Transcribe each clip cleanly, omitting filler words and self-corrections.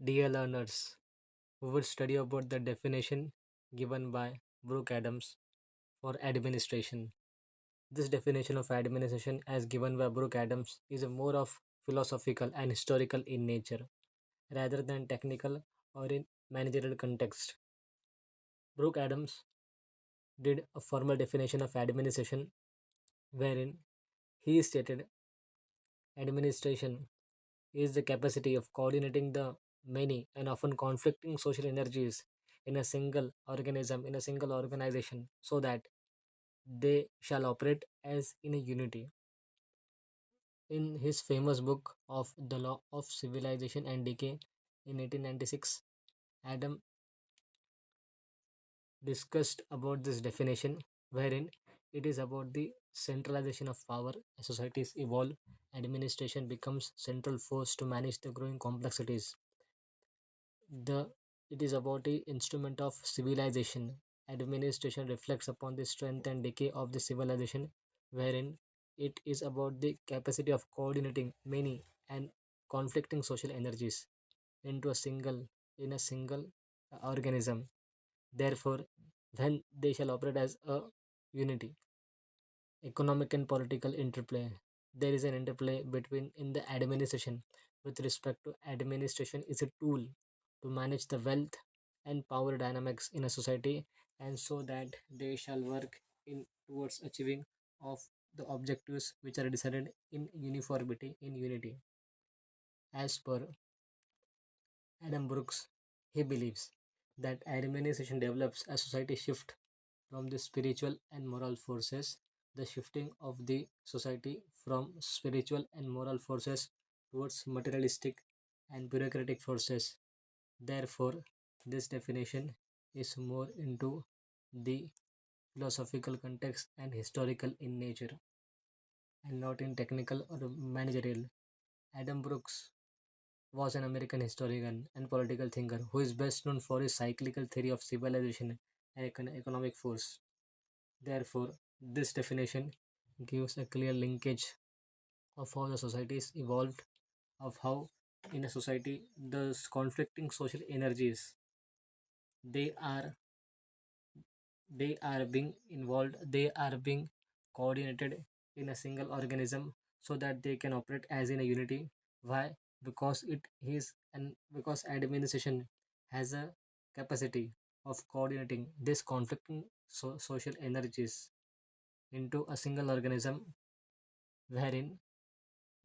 Dear learners, we will study about the definition given by Brook Adams for administration. This definition of administration, as given by Brook Adams, is a more of philosophical and historical in nature rather than technical or in managerial context. Brook Adams did a formal definition of administration wherein he stated administration is the capacity of coordinating the many and often conflicting social energies in a single organism, in a single organization, so that they shall operate as in a unity. In his famous book of The Law of Civilization and Decay in 1896, Adam discussed about this definition, wherein it is about the centralization of power. As societies evolve, administration becomes central force to manage the growing complexities. The it is about the instrument of civilization. Administration reflects upon the strength and decay of the civilization, wherein it is about the capacity of coordinating many and conflicting social energies into a single organism. Therefore, when they shall operate as a unity, economic and political interplay. There is an interplay between in the administration with respect to administration is a tool to manage the wealth and power dynamics in a society, and so that they shall work in towards achieving of the objectives which are decided in uniformity in unity. As per Adam Brooks, he believes that administration develops as society shift from the spiritual and moral forces, the shifting of the society from spiritual and moral forces towards materialistic and bureaucratic forces. Therefore, this definition is more into the philosophical context and historical in nature and not in technical or managerial. Adam Brooks was an American historian and political thinker who is best known for his cyclical theory of civilization and economic force. Therefore, this definition gives a clear linkage of how the societies evolved, of how in a society the conflicting social energies they are they are being involved, they are being coordinated in a single organism so that they can operate as in a unity. Why? Because it is and because administration has a capacity of coordinating this conflicting social energies into a single organism, wherein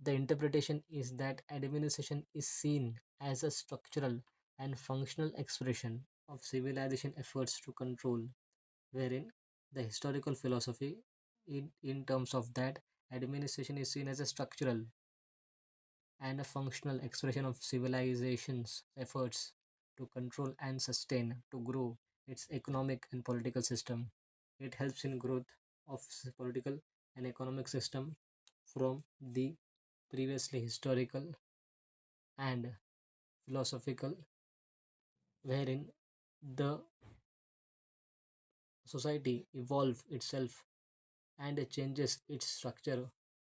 the interpretation is that administration is seen as a structural and functional expression of civilization efforts to control, wherein the historical philosophy in terms of that administration is seen as a structural and a functional expression of civilization's efforts to control and sustain to grow its economic and political system. It helps in growth of political and economic system from the previously historical and philosophical, wherein the society evolve itself and it changes its structure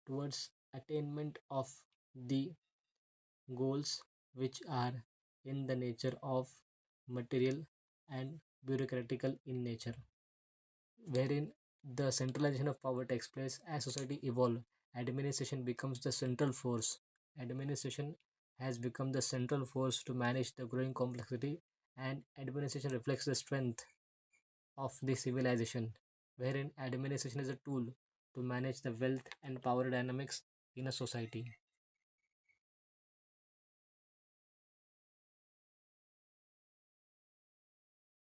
towards attainment of the goals which are in the nature of material and bureaucratical in nature, wherein the centralization of power takes place as society evolve. Administration becomes the central force. Administration has become the central force to manage the growing complexity, and administration reflects the strength of the civilization, wherein administration is a tool to manage the wealth and power dynamics in a society.